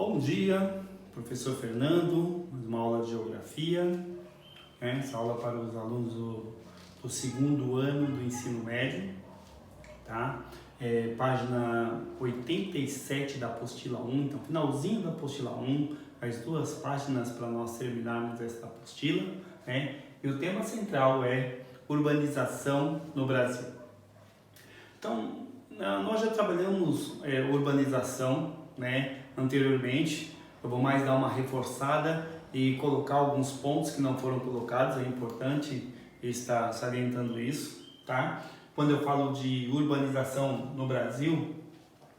Bom dia, professor Fernando, mais uma aula de geografia, essa aula para os alunos do segundo ano do ensino médio, tá? Página 87 da apostila 1, então finalzinho da apostila 1, as duas páginas para nós terminarmos esta apostila, né? E o tema central é urbanização no Brasil. Então, nós já trabalhamos urbanização, né, anteriormente. Eu vou mais dar uma reforçada e colocar alguns pontos que não foram colocados, é importante estar salientando isso, tá? Quando eu falo de urbanização no Brasil,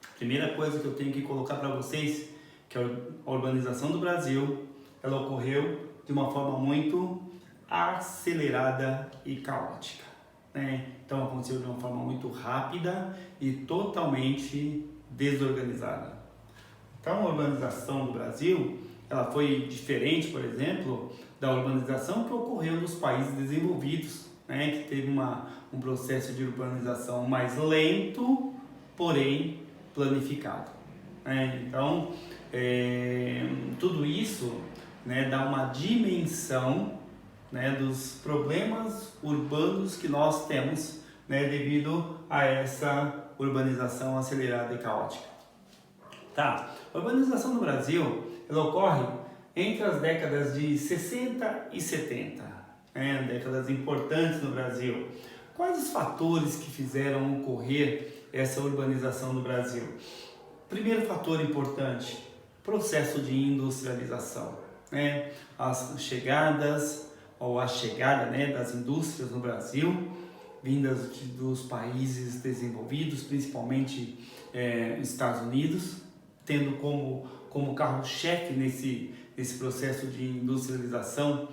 a primeira coisa que eu tenho que colocar para vocês, que a urbanização do Brasil, ela ocorreu de uma forma muito acelerada e caótica, né? Então aconteceu de uma forma muito rápida e totalmente desorganizada. Então a urbanização do Brasil, ela foi diferente, por exemplo, da urbanização que ocorreu nos países desenvolvidos, né? Que teve um processo de urbanização mais lento, porém planificado, né? Então tudo isso, né, dá uma dimensão, né, dos problemas urbanos que nós temos, né, devido a essa urbanização acelerada e caótica. Tá, a urbanização no Brasil, ela ocorre entre as décadas de 60 e 70, né, décadas importantes no Brasil. Quais os fatores que fizeram ocorrer essa urbanização no Brasil? Primeiro fator importante, processo de industrialização, né, as chegadas ou a chegada, né, das indústrias no Brasil, vindas dos países desenvolvidos, principalmente Estados Unidos, tendo como carro-chefe nesse processo de industrialização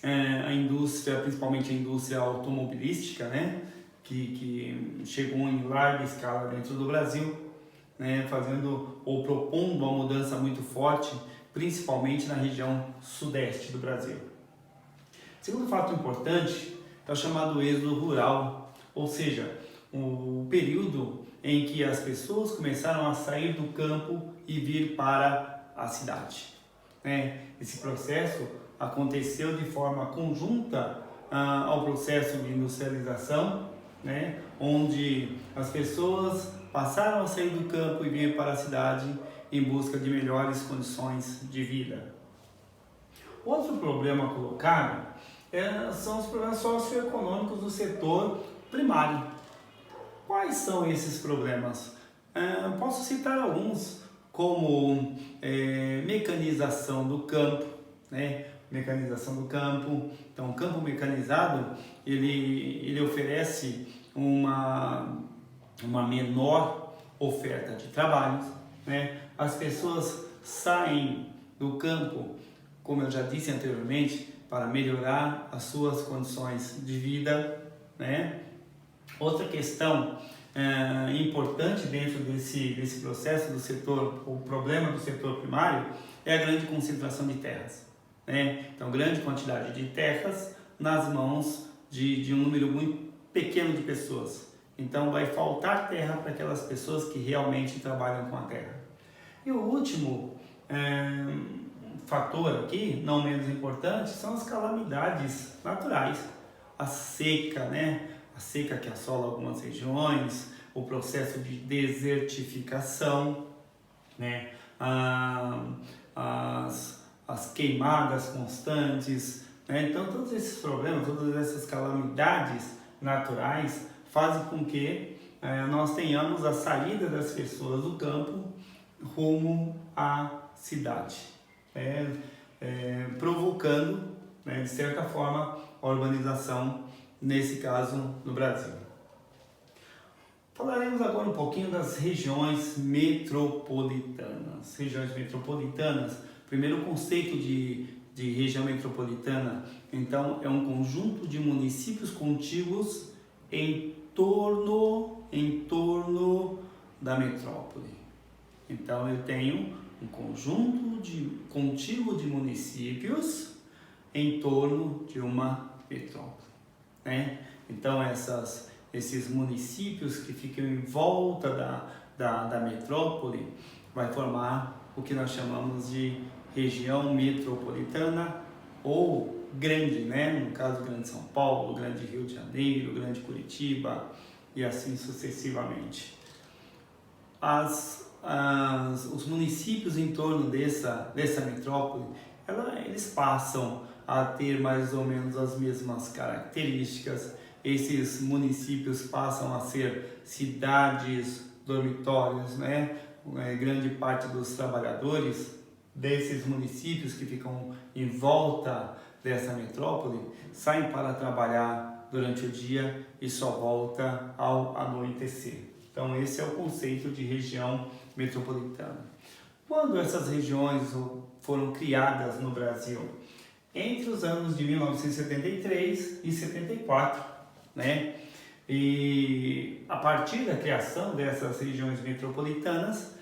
a indústria, principalmente a indústria automobilística, né, que chegou em larga escala dentro do Brasil, né, fazendo ou propondo uma mudança muito forte, principalmente na região sudeste do Brasil. Segundo fato importante é o chamado êxodo rural, ou seja, o período em que as pessoas começaram a sair do campo e vir para a cidade, né? Esse processo aconteceu de forma conjunta ao processo de industrialização, né? Onde as pessoas passaram a sair do campo e vir para a cidade em busca de melhores condições de vida. Outro problema colocado são os problemas socioeconômicos do setor primário. Quais são esses problemas? Posso citar alguns, como mecanização do campo, né? Mecanização do campo. Então, o campo mecanizado, ele oferece uma menor oferta de trabalhos, né? As pessoas saem do campo, como eu já disse anteriormente, para melhorar as suas condições de vida, né? Outra questão importante dentro desse processo do setor, o problema do setor primário, é a grande concentração de terras, né? Então, grande quantidade de terras nas mãos de um número muito pequeno de pessoas. Então, vai faltar terra para aquelas pessoas que realmente trabalham com a terra. E o último fator aqui, não menos importante, são as calamidades naturais. A seca, né? A seca que assola algumas regiões, o processo de desertificação, né? As queimadas constantes, né? Então, todos esses problemas, todas essas calamidades naturais fazem com que nós tenhamos a saída das pessoas do campo rumo à cidade, provocando, né, de certa forma, a urbanização, nesse caso, no Brasil. Falaremos agora um pouquinho das regiões metropolitanas. Regiões metropolitanas, primeiro o conceito de região metropolitana, então, é um conjunto de municípios contíguos em torno da metrópole. Então, eu tenho um conjunto contíguo de municípios em torno de uma metrópole, né? Então, esses municípios que ficam em volta da metrópole vai formar o que nós chamamos de região metropolitana ou grande, né? No caso, Grande São Paulo, Grande Rio de Janeiro, Grande Curitiba e assim sucessivamente. Os municípios em torno dessa metrópole, eles passam a ter mais ou menos as mesmas características. Esses municípios passam a ser cidades dormitórios, né? Grande parte dos trabalhadores desses municípios que ficam em volta dessa metrópole saem para trabalhar durante o dia e só volta ao anoitecer. Então esse é o conceito de região metropolitana. Quando essas regiões foram criadas no Brasil? Entre os anos de 1973 e 74, né? E a partir da criação dessas regiões metropolitanas,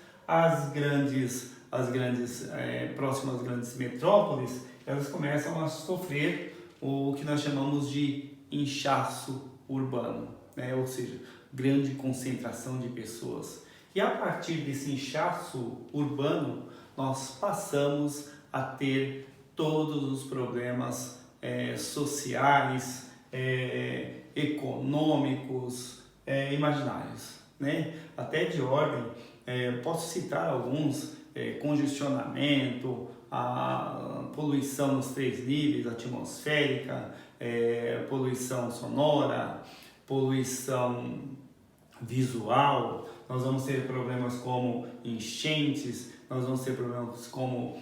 próximas às grandes metrópoles, elas começam a sofrer o que nós chamamos de inchaço urbano, né? Ou seja, grande concentração de pessoas. E a partir desse inchaço urbano, nós passamos a ter todos os problemas sociais, econômicos, imaginários, né? Até de ordem, posso citar alguns: congestionamento, a poluição nos 3 níveis, atmosférica, poluição sonora, poluição visual. Nós vamos ter problemas como enchentes, nós vamos ter problemas como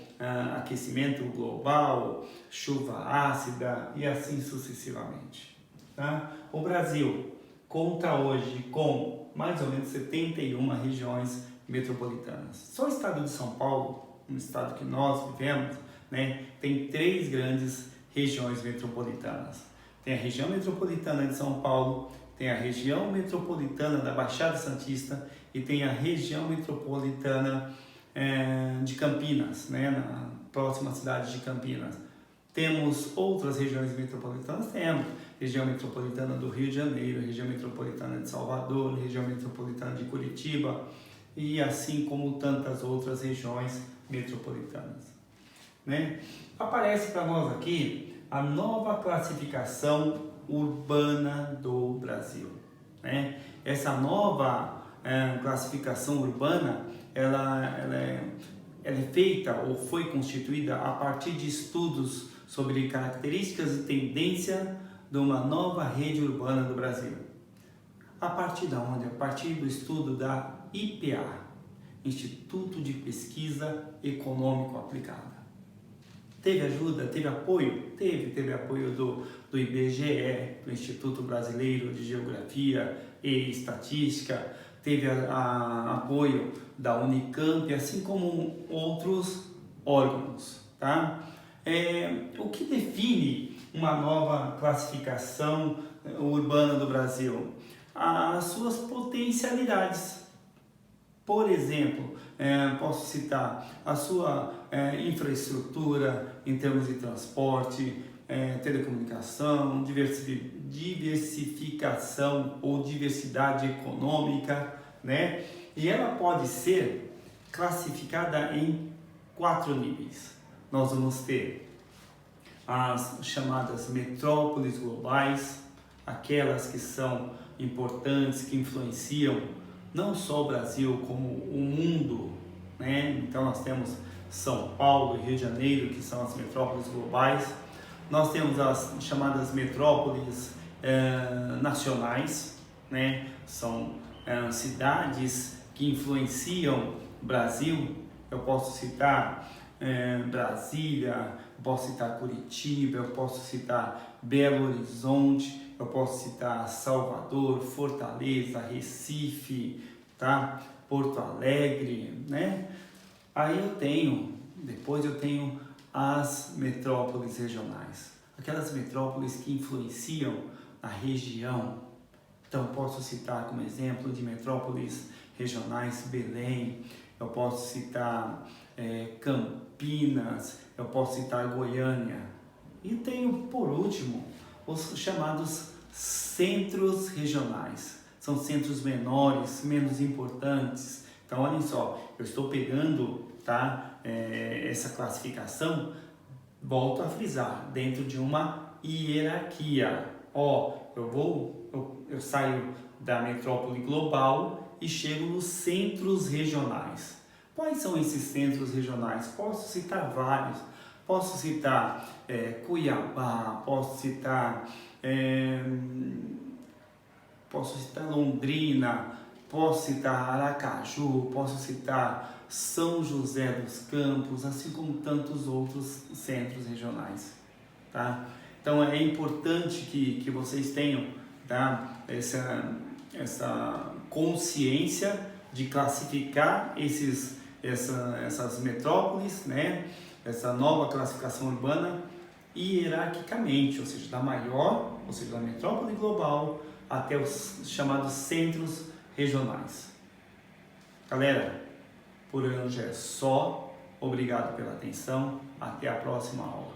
aquecimento global, chuva ácida e assim sucessivamente. Tá? O Brasil conta hoje com mais ou menos 71 regiões metropolitanas. Só o estado de São Paulo, um estado que nós vivemos, né, tem 3 grandes regiões metropolitanas. Tem a região metropolitana de São Paulo, tem a região metropolitana da Baixada Santista e tem a região metropolitana de Campinas, né, na próxima cidade de Campinas. Temos outras regiões metropolitanas, temos região metropolitana do Rio de Janeiro, região metropolitana de Salvador, região metropolitana de Curitiba e assim como tantas outras regiões metropolitanas, né? Aparece para nós aqui a nova classificação urbana do Brasil, né? Essa nova classificação urbana, ela é feita ou foi constituída a partir de estudos sobre características e tendência de uma nova rede urbana do Brasil. A partir da onde? A partir do estudo da IPA, Instituto de Pesquisa Econômico Aplicada. Teve ajuda? Teve apoio? Teve apoio do IBGE, do Instituto Brasileiro de Geografia e Estatística, teve apoio da Unicamp, assim como outros órgãos, tá? O que define uma nova classificação urbana do Brasil? As suas potencialidades. Por exemplo, posso citar a sua infraestrutura em termos de transporte, telecomunicação, diversificação ou diversidade econômica, né? E ela pode ser classificada em 4 níveis. Nós vamos ter as chamadas metrópoles globais, aquelas que são importantes, que influenciam não só o Brasil como o mundo, né? Então nós temos São Paulo e Rio de Janeiro, que são as metrópoles globais. Nós temos as chamadas metrópoles nacionais, né? São cidades que influenciam o Brasil. Eu posso citar Brasília, eu posso citar Curitiba, eu posso citar Belo Horizonte, eu posso citar Salvador, Fortaleza, Recife, tá? Porto Alegre, né? Depois eu tenho as metrópoles regionais, aquelas metrópoles que influenciam a região. Então posso citar como exemplo de metrópoles regionais Belém, eu posso citar Campinas, eu posso citar Goiânia. E tenho por último os chamados centros regionais. São centros menores, menos importantes, Então, olhem só, eu estou pegando, tá, essa classificação, volto a frisar, dentro de uma hierarquia. Eu saio da metrópole global e chego nos centros regionais. Quais são esses centros regionais? Posso citar vários. Posso citar Cuiabá, posso citar Londrina, posso citar Aracaju, posso citar São José dos Campos, assim como tantos outros centros regionais, tá? Então é importante que vocês tenham, tá, essa consciência de classificar essas metrópoles, né? Essa nova classificação urbana hierarquicamente, ou seja, da metrópole global até os chamados centros regionais. Galera, por hoje é só. Obrigado pela atenção. Até a próxima aula.